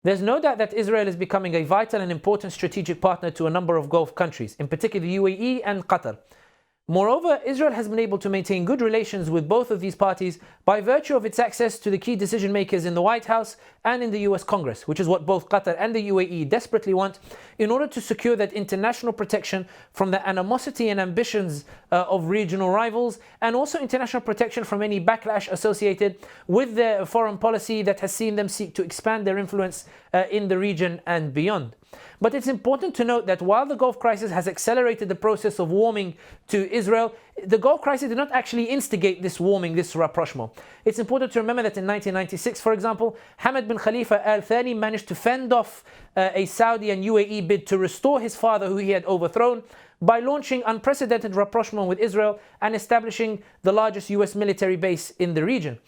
There's no doubt that Israel is becoming a vital and important strategic partner to a number of Gulf countries, in particular the UAE and Qatar. Moreover, Israel has been able to maintain good relations with both of these parties by virtue of its access to the key decision makers in the White House and in the US Congress, which is what both Qatar and the UAE desperately want in order to secure that international protection from the animosity and ambitions of regional rivals, and also international protection from any backlash associated with their foreign policy that has seen them seek to expand their influence in the region and beyond. But it's important to note that while the Gulf crisis has accelerated the process of warming to Israel, the Gulf crisis did not actually instigate this warming, this rapprochement. It's important to remember that in 1996, for example, Hamad bin Khalifa Al Thani managed to fend off a Saudi and UAE bid to restore his father, who he had overthrown, by launching unprecedented rapprochement with Israel and establishing the largest US military base in the region.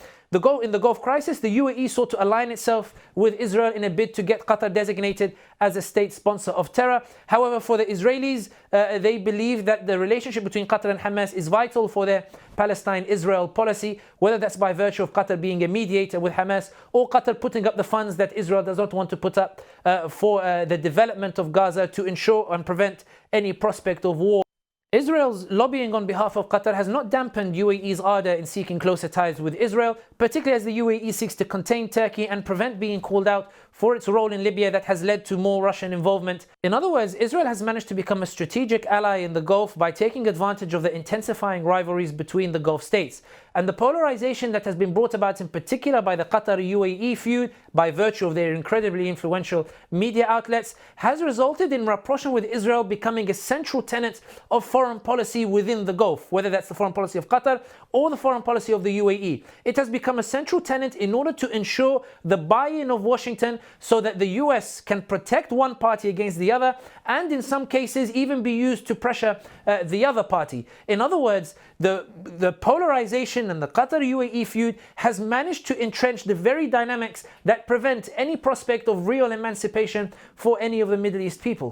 In the Gulf crisis, the UAE sought to align itself with Israel in a bid to get Qatar designated as a state sponsor of terror. However, for the Israelis, they believe that the relationship between Qatar and Hamas is vital for their Palestine-Israel policy, whether that's by virtue of Qatar being a mediator with Hamas or Qatar putting up the funds that Israel does not want to put up for the development of Gaza to ensure and prevent any prospect of war. Israel's lobbying on behalf of Qatar has not dampened UAE's ardor in seeking closer ties with Israel, particularly as the UAE seeks to contain Turkey and prevent being called out for its role in Libya that has led to more Russian involvement. In other words, Israel has managed to become a strategic ally in the Gulf by taking advantage of the intensifying rivalries between the Gulf states. And the polarization that has been brought about in particular by the Qatar-UAE feud, by virtue of their incredibly influential media outlets, has resulted in rapprochement with Israel becoming a central tenet of foreign policy within the Gulf, whether that's the foreign policy of Qatar or the foreign policy of the UAE. It has become a central tenet in order to ensure the buy-in of Washington so that the US can protect one party against the other, and in some cases even be used to pressure the other party. In other words, the polarization and the Qatar-UAE feud has managed to entrench the very dynamics that prevent any prospect of real emancipation for any of the Middle East people.